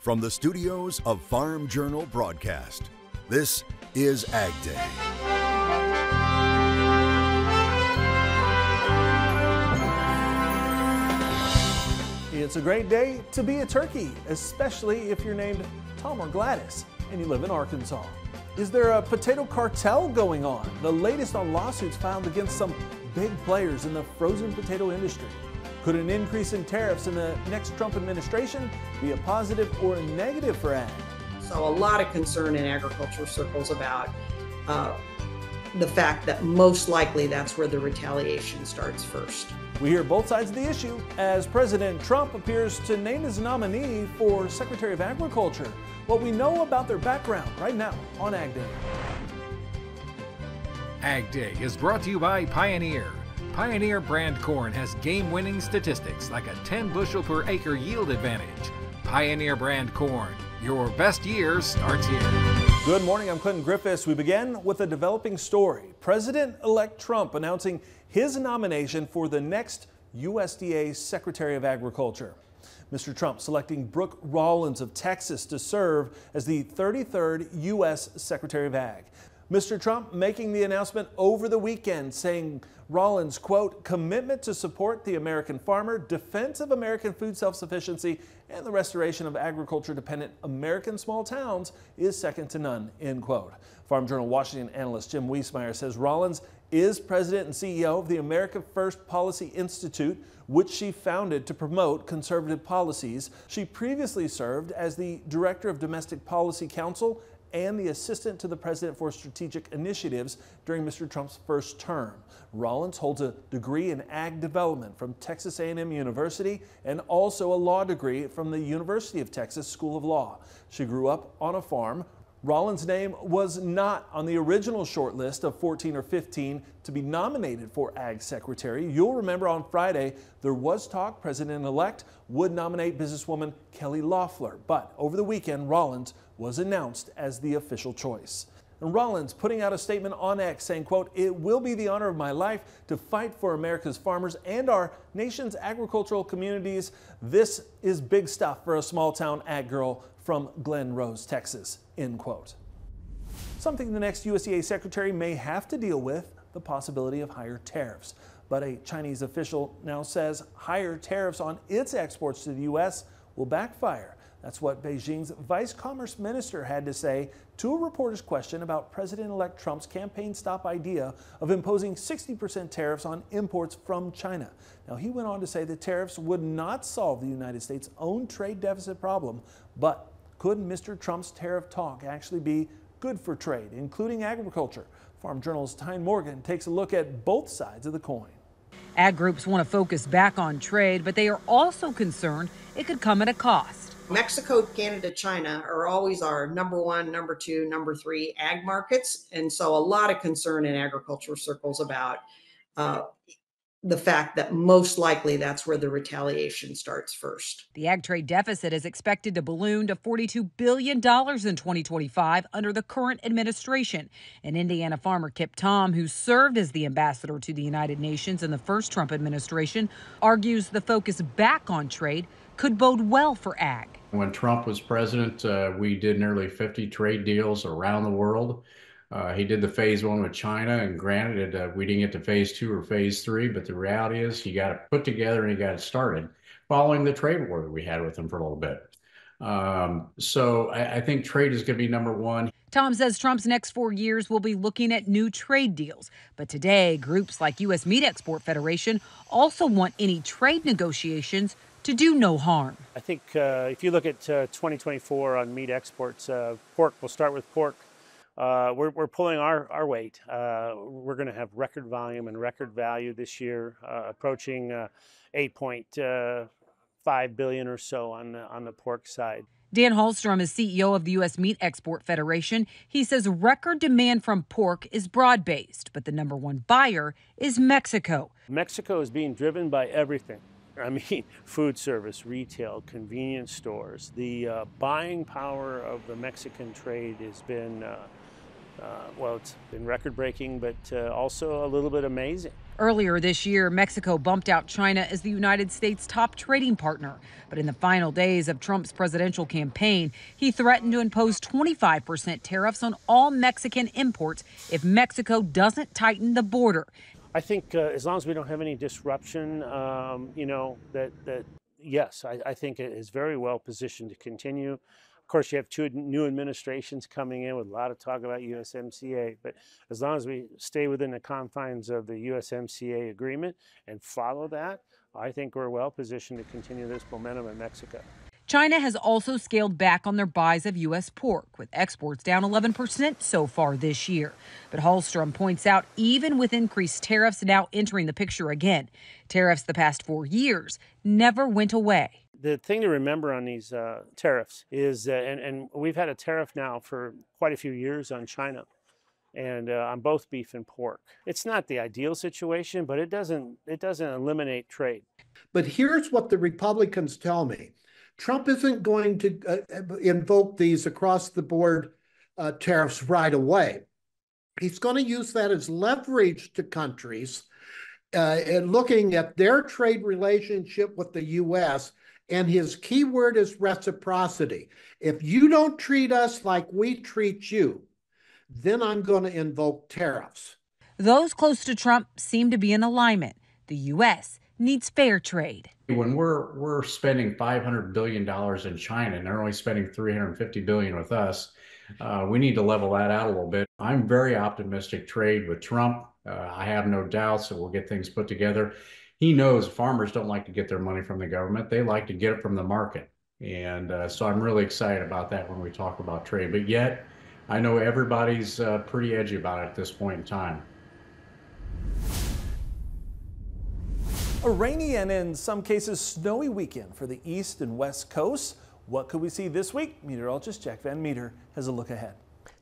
From the studios of Farm Journal Broadcast, this is AgDay. It's a great day to be a turkey, especially if you're named Tom or Gladys and you live in Arkansas. Is there a potato cartel going on? The latest on lawsuits filed against some big players in the frozen potato industry. Could an increase in tariffs in the next Trump administration be a positive or a negative for ag? So a lot of concern in agriculture circles about the fact that most likely that's where the retaliation starts first. We hear both sides of the issue as President Trump appears to name his nominee for Secretary of Agriculture. What we know about their background right now on AgDay. AgDay is brought to you by Pioneer. Pioneer brand corn has game-winning statistics like a 10 bushel per acre yield advantage. Pioneer brand corn, your best year starts here. Good morning, I'm Clinton Griffiths. We begin with a developing story. President-elect Trump announcing his nomination for the next USDA Secretary of Agriculture. Mr. Trump selecting Brooke Rollins of Texas to serve as the 33rd U.S. Secretary of Ag. Mr. Trump making the announcement over the weekend, saying Rollins' quote, commitment to support the American farmer, defense of American food self-sufficiency, and the restoration of agriculture-dependent American small towns is second to none, end quote. Farm Journal Washington analyst Jim Wiesmeyer says Rollins is president and CEO of the America First Policy Institute, which she founded to promote conservative policies. She previously served as the director of Domestic Policy Council and the assistant to the president for strategic initiatives during Mr. Trump's first term. Rollins holds a degree in ag development from Texas A&M University and also a law degree from the University of Texas School of Law. She grew up on a farm. Rollins' name was not on the original short list of 14 or 15 to be nominated for Ag Secretary. You'll remember on Friday there was talk President-elect would nominate businesswoman Kelly Loeffler, but over the weekend Rollins was announced as the official choice. And Rollins putting out a statement on X saying, quote, it will be the honor of my life to fight for America's farmers and our nation's agricultural communities. This is big stuff for a small town ag girl from Glen Rose, Texas, end quote. Something the next USDA secretary may have to deal with, the possibility of higher tariffs. But a Chinese official now says higher tariffs on its exports to the U.S. will backfire. That's what Beijing's Vice Commerce Minister had to say to a reporter's question about President-elect Trump's campaign stop idea of imposing 60% tariffs on imports from China. Now, he went on to say the tariffs would not solve the United States' own trade deficit problem, but could Mr. Trump's tariff talk actually be good for trade, including agriculture? Farm Journal's Tyne Morgan takes a look at both sides of the coin. Ag groups want to focus back on trade, but they are also concerned it could come at a cost. Mexico, Canada, China are always our number one, number two, number three ag markets. And so a lot of concern in agriculture circles about the fact that most likely that's where the retaliation starts first. The ag trade deficit is expected to balloon to $42 billion in 2025 under the current administration. And Indiana farmer Kip Tom, who served as the ambassador to the United Nations in the first Trump administration, argues the focus back on trade could bode well for ag. When Trump was president, we did nearly 50 trade deals around the world. He did the phase one with China, and granted, we didn't get to phase two or phase three, but the reality is you got it put together and you got it started following the trade war that we had with him for a little bit. So I think trade is going to be number one. Tom says Trump's next 4 years will be looking at new trade deals. But today, groups like U.S. Meat Export Federation also want any trade negotiations to do no harm. I think if you look at 2024 on meat exports, pork, we'll start with pork. We're pulling our weight. We're going to have record volume and record value this year, approaching 8.5 billion or so on the pork side. Dan Hallstrom is CEO of the U.S. Meat Export Federation. He says record demand from pork is broad-based, but the number one buyer is Mexico. Mexico is being driven by everything. I mean, food service, retail, convenience stores. The buying power of the Mexican trade has been Well, it's been record-breaking, but also a little bit amazing. Earlier this year, Mexico bumped out China as the United States' top trading partner. But in the final days of Trump's presidential campaign, he threatened to impose 25% tariffs on all Mexican imports if Mexico doesn't tighten the border. I think as long as we don't have any disruption, yes, I think it is very well positioned to continue. Of course, you have two new administrations coming in with a lot of talk about USMCA, but as long as we stay within the confines of the USMCA agreement and follow that, I think we're well positioned to continue this momentum in Mexico. China has also scaled back on their buys of U.S. pork, with exports down 11% so far this year. But Hallstrom points out even with increased tariffs now entering the picture again, tariffs the past 4 years never went away. The thing to remember on these tariffs is, and we've had a tariff now for quite a few years on China, and on both beef and pork. It's not the ideal situation, but it doesn't eliminate trade. But here's what the Republicans tell me. Trump isn't going to invoke these across-the-board tariffs right away. He's going to use that as leverage to countries and looking at their trade relationship with the U.S., and his key word is reciprocity. If you don't treat us like we treat you, then I'm going to invoke tariffs. Those close to Trump seem to be in alignment. The U.S. needs fair trade. When we're spending $500 billion in China and they're only spending $350 billion with us, we need to level that out a little bit. I'm very optimistic trade with Trump. I have no doubts that we'll get things put together. He knows farmers don't like to get their money from the government. They like to get it from the market. And so I'm really excited about that when we talk about trade. But yet, I know everybody's pretty edgy about it at this point in time. A rainy and in some cases snowy weekend for the east and west coasts. What could we see this week? Meteorologist Jack Van Meter has a look ahead.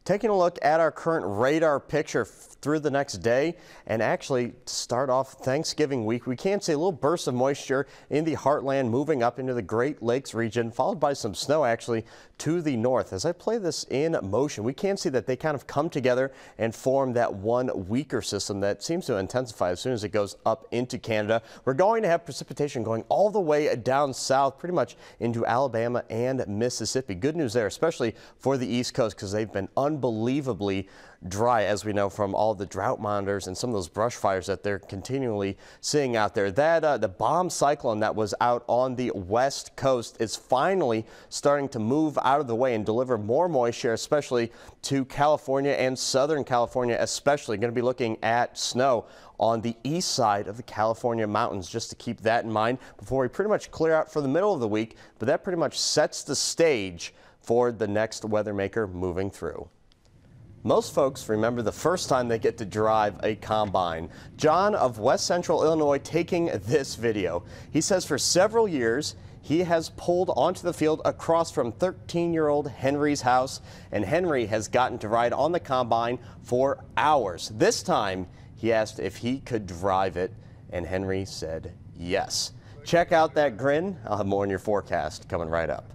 Taking a look at our current radar picture through the next day, and actually to start off Thanksgiving week, we can see a little burst of moisture in the heartland moving up into the Great Lakes region, followed by some snow actually to the north. As I play this in motion, we can see that they kind of come together and form that one weaker system that seems to intensify as soon as it goes up into Canada. We're going to have precipitation going all the way down south, pretty much into Alabama and Mississippi. Good news there, especially for the East Coast, because they've been unbelievably dry, as we know from all the drought monitors and some of those brush fires that they're continually seeing out there. That the bomb cyclone that was out on the west coast is finally starting to move out of the way and deliver more moisture, especially to California and Southern California, especially. Going to be looking at snow on the east side of the California mountains, just to keep that in mind before we pretty much clear out for the middle of the week. But that pretty much sets the stage for the next weather maker moving through. Most folks remember the first time they get to drive a combine. John of West Central Illinois taking this video. He says for several years he has pulled onto the field across from 13-year-old Henry's house, and Henry has gotten to ride on the combine for hours. This time he asked if he could drive it, and Henry said yes. Check out that grin. I'll have more in your forecast coming right up.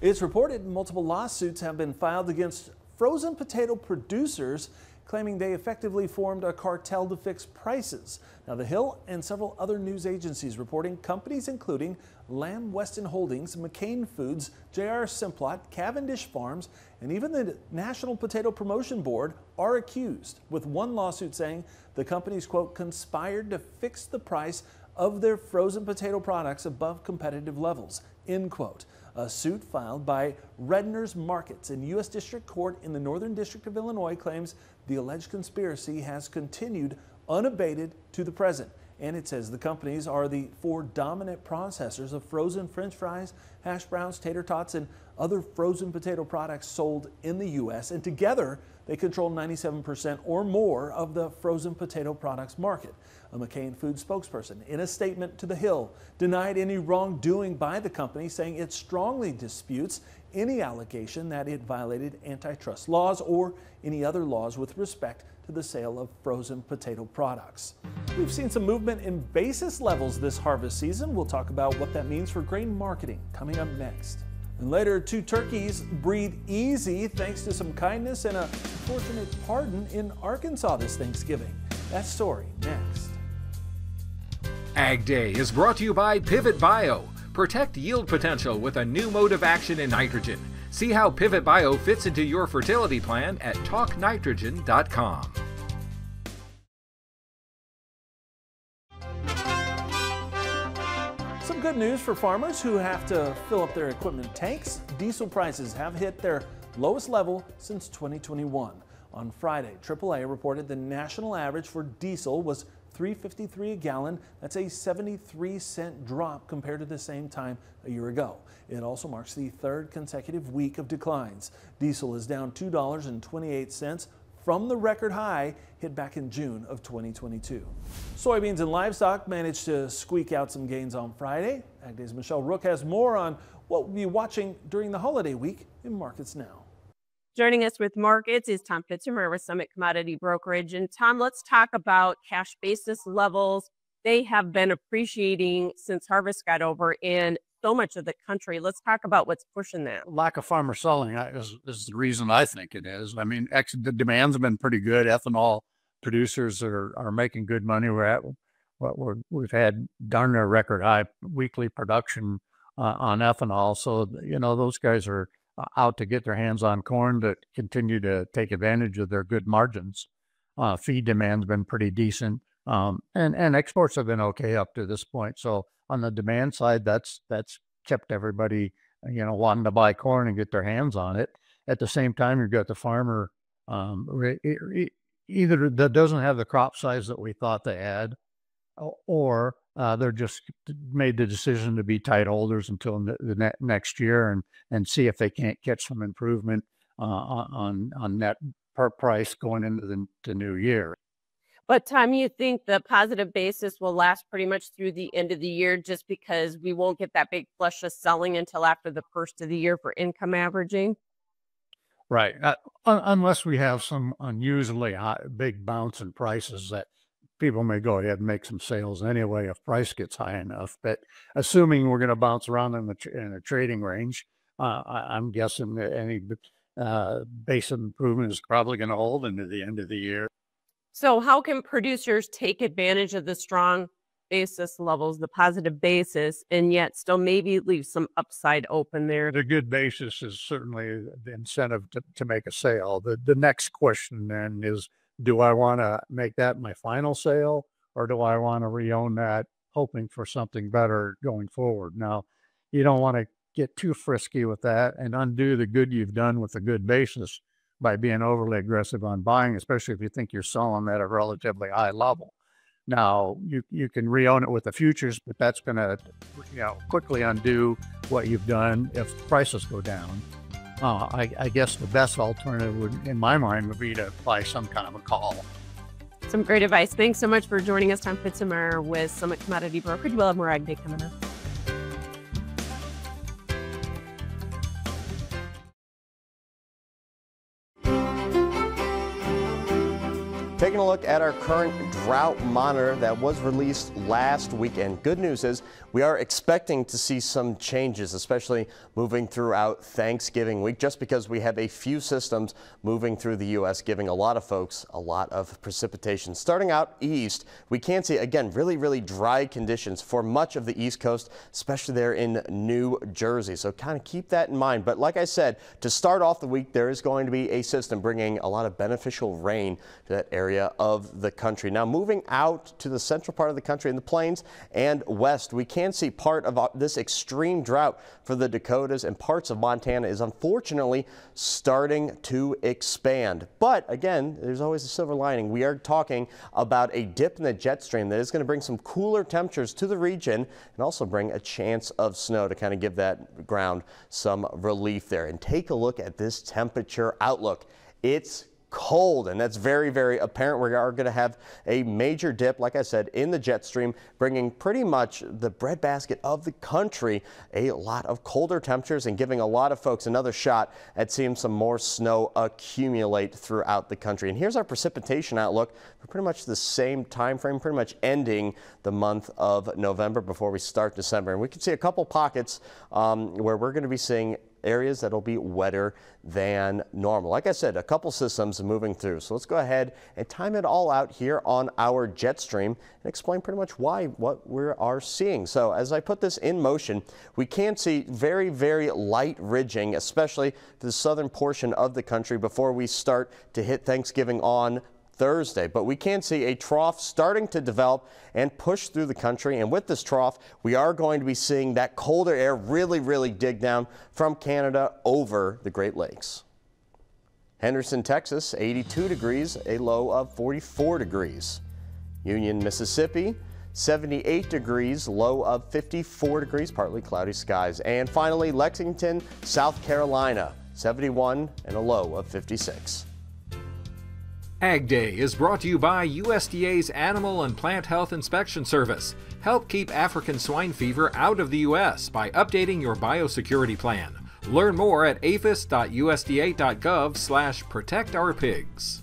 It's reported multiple lawsuits have been filed against frozen potato producers, claiming they effectively formed a cartel to fix prices. Now, The Hill and several other news agencies reporting companies including Lamb Weston Holdings, McCain Foods, J.R. Simplot, Cavendish Farms, and even the National Potato Promotion Board are accused, with one lawsuit saying the companies, quote, conspired to fix the price of their frozen potato products above competitive levels, end quote. A suit filed by Redner's Markets in U.S. District Court in the Northern District of Illinois claims the alleged conspiracy has continued unabated to the present. And it says the companies are the four dominant processors of frozen French fries, hash browns, tater tots, and other frozen potato products sold in the U.S. And together, they control 97% or more of the frozen potato products market. A McCain Foods spokesperson, in a statement to The Hill, denied any wrongdoing by the company, saying it strongly disputes any allegation that it violated antitrust laws or any other laws with respect to the sale of frozen potato products. We've seen some movement in basis levels this harvest season. We'll talk about what that means for grain marketing coming up next. And later, 2 turkeys breathe easy thanks to some kindness and a fortunate pardon in Arkansas this Thanksgiving. That story next. Ag Day is brought to you by Pivot Bio. Protect yield potential with a new mode of action in nitrogen. See how Pivot Bio fits into your fertility plan at talknitrogen.com. Some good news for farmers who have to fill up their equipment tanks. Diesel prices have hit their lowest level since 2021. On Friday, AAA reported the national average for diesel was $3.53 a gallon. That's a 73-cent drop compared to the same time a year ago. It also marks the 3rd consecutive week of declines. Diesel is down $2.28 from the record high hit back in June of 2022. Soybeans and livestock managed to squeak out some gains on Friday. AgDay's Michelle Rook has more on what we'll be watching during the holiday week in markets now. Joining us with markets is Tom Fitzemer with Summit Commodity Brokerage. And Tom, let's talk about cash basis levels. They have been appreciating since harvest got over in so much of the country. Let's talk about what's pushing that. Lack of farmer selling is the reason I think it is. I mean, the demands have been pretty good. Ethanol producers are making good money. We've had darn near record high weekly production on ethanol. So, you know, those guys are out to get their hands on corn to continue to take advantage of their good margins. Feed demand's been pretty decent, and exports have been okay up to this point. So on the demand side, that's kept everybody, you know, wanting to buy corn and get their hands on it. At the same time, you've got the farmer either that doesn't have the crop size that we thought they had, or they're just made the decision to be tight holders until the next year and see if they can't catch some improvement on net per price going into the new year. But Tom, you think the positive basis will last pretty much through the end of the year just because we won't get that big flush of selling until after the first of the year for income averaging? Right. Unless we have some unusually high, big bounce in prices that people may go ahead and make some sales anyway if price gets high enough. But assuming we're going to bounce around in a trading range, I'm guessing that any base of improvement is probably going to hold into the end of the year. So how can producers take advantage of the strong basis levels, the positive basis, and yet still maybe leave some upside open there? The good basis is certainly the incentive to make a sale. The next question then is, do I want to make that my final sale, or do I want to re-own that, hoping for something better going forward? Now, you don't want to get too frisky with that and undo the good you've done with a good basis by being overly aggressive on buying, especially if you think you're selling at a relatively high level. Now, you can re-own it with the futures, but that's going to, you know, quickly undo what you've done if prices go down. I guess the best alternative would, in my mind, would be to buy some kind of a call. Some great advice. Thanks so much for joining us, Tom Fitzemer with Summit Commodity Brokerage. We'll have more Ag Day coming up. Taking a look at our current drought monitor that was released last weekend. Good news is we are expecting to see some changes, especially moving throughout Thanksgiving week, just because we have a few systems moving through the U.S., giving a lot of folks a lot of precipitation. Starting out east, we can see, again, really dry conditions for much of the East Coast, especially there in New Jersey. So kind of keep that in mind. But like I said, to start off the week, there is going to be a system bringing a lot of beneficial rain to that area of the country. Now, moving out to the central part of the country in the plains and west, we can see part of this extreme drought for the Dakotas and parts of Montana is unfortunately starting to expand. But again, there's always a silver lining. We are talking about a dip in the jet stream that is going to bring some cooler temperatures to the region and also bring a chance of snow to kind of give that ground some relief there. And take a look at this temperature outlook. It's cold, and that's very, very apparent. We are going to have a major dip, like I said, in the jet stream, bringing pretty much the breadbasket of the country a lot of colder temperatures and giving a lot of folks another shot at seeing some more snow accumulate throughout the country. And here's our precipitation outlook for pretty much the same time frame, pretty much ending the month of November before we start December. And we can see a couple pockets where we're going to be seeing areas that'll be wetter than normal. Like I said, a couple systems moving through. So let's go ahead and time it all out here on our jet stream and explain pretty much what we are seeing. So as I put this in motion, we can see very, very light ridging, especially for the southern portion of the country before we start to hit Thanksgiving on Thursday. But we can see a trough starting to develop and push through the country. And with this trough, we are going to be seeing that colder air really dig down from Canada over the Great Lakes. Henderson, Texas, 82 degrees, a low of 44 degrees. Union, Mississippi, 78 degrees, low of 54 degrees, partly cloudy skies. And finally, Lexington, South Carolina, 71 and a low of 56. AgDay is brought to you by USDA's Animal and Plant Health Inspection Service. Help keep African swine fever out of the U.S. by updating your biosecurity plan. Learn more at aphis.usda.gov/protectourpigs.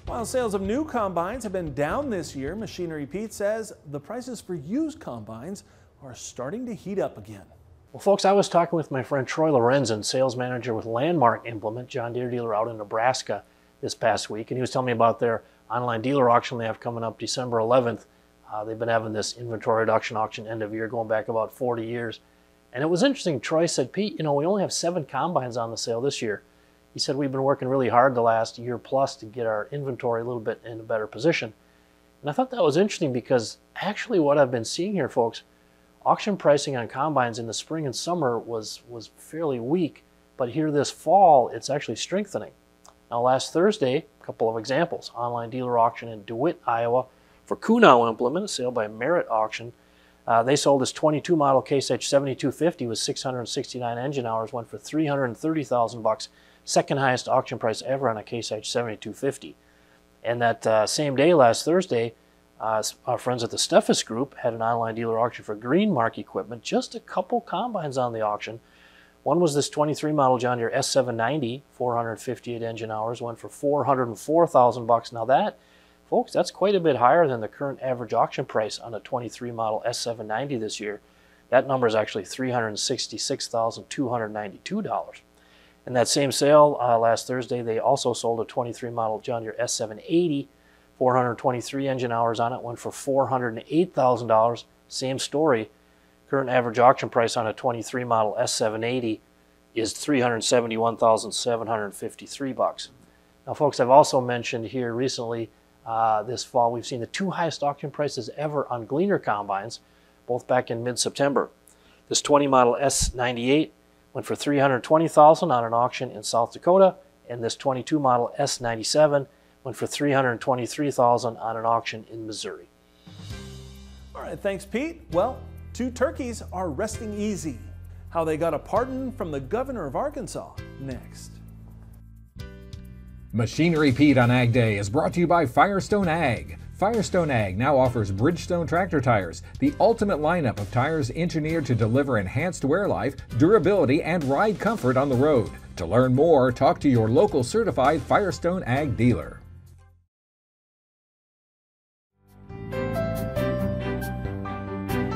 While sales of new combines have been down this year, Machinery Pete says the prices for used combines are starting to heat up again. Well, folks, I was talking with my friend Troy Lorenzen, sales manager with Landmark Implement, John Deere dealer out in Nebraska this past week, and he was telling me about their online dealer auction they have coming up December 11th. They've been having this inventory reduction auction end of year going back about 40 years. And it was interesting. Troy said, Pete, you know, we only have 7 combines on the sale this year. He said we've been working really hard the last year plus to get our inventory a little bit in a better position. And I thought that was interesting because actually what I've been seeing here, folks, auction pricing on combines in the spring and summer was fairly weak, but here this fall, it's actually strengthening. Now last Thursday, a couple of examples. Online dealer auction in DeWitt, Iowa for Kunow Implement, a sale by Merit Auction. They sold this 22 model Case H 7250 with 669 engine hours, went for $330,000, second highest auction price ever on a Case H 7250. And that same day, last Thursday, our friends at the Steffes Group had an online dealer auction for Greenmark equipment, just a couple combines on the auction. One was this 23 model John Deere S790, 458 engine hours, went for $404,000. Now that, folks, that's quite a bit higher than the current average auction price on a 23 model S790 this year. That number is actually $366,292. In that same sale last Thursday, they also sold a 23 model John Deere S780, 423 engine hours on it, went for $408,000. Same story. Current average auction price on a 23 model S780 is $371,753. Now, folks, I've also mentioned here recently this fall we've seen the 2 highest auction prices ever on Gleaner combines, both back in mid-September. This 20 model S98 went for $320,000 on an auction in South Dakota, and this 22 model S97 went for $323,000 on an auction in Missouri. All right, thanks, Pete. Well, 2 turkeys are resting easy. How they got a pardon from the governor of Arkansas, next. Machinery Pete on AgDay is brought to you by Firestone Ag. Firestone Ag now offers Bridgestone tractor tires, the ultimate lineup of tires engineered to deliver enhanced wear life, durability, and ride comfort on the road. To learn more, talk to your local certified Firestone Ag dealer.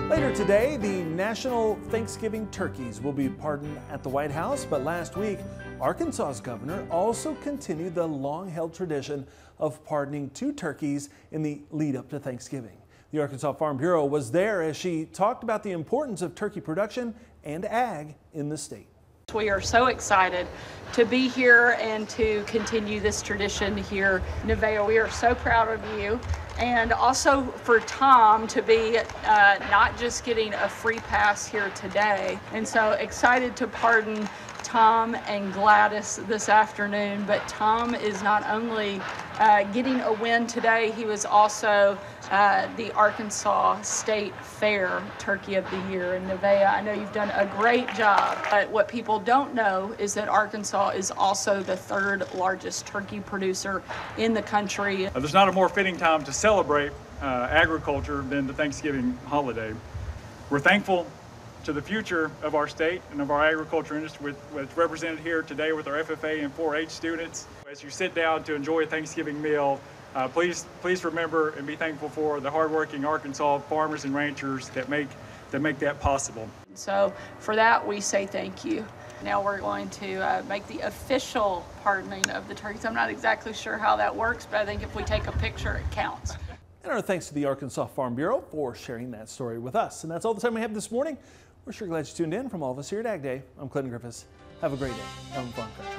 Later today, the national Thanksgiving turkeys will be pardoned at the White House, but last week, Arkansas's governor also continued the long-held tradition of pardoning 2 turkeys in the lead up to Thanksgiving. The Arkansas Farm Bureau was there as she talked about the importance of turkey production and ag in the state. We are so excited to be here and to continue this tradition here in Nevaeh. We are so proud of you, and also for Tom to be not just getting a free pass here today. And so excited to pardon Tom and Gladys this afternoon, but Tom is not only getting a win today. He was also the Arkansas State Fair Turkey of the Year. And Nevaeh, I know you've done a great job, but what people don't know is that Arkansas is also the 3rd largest turkey producer in the country. There's not a more fitting time to celebrate agriculture than the Thanksgiving holiday. We're thankful to the future of our state and of our agriculture industry with represented here today with our FFA and 4-H students. As you sit down to enjoy a Thanksgiving meal, please remember and be thankful for the hardworking Arkansas farmers and ranchers that make that possible. So for that, we say thank you. Now we're going to make the official pardoning of the turkeys. I'm not exactly sure how that works, but I think if we take a picture, it counts. And our thanks to the Arkansas Farm Bureau for sharing that story with us. And that's all the time we have this morning. We're sure glad you tuned in. From all of us here at AgDay, I'm Clinton Griffiths. Have a great day. I'm Farm Country.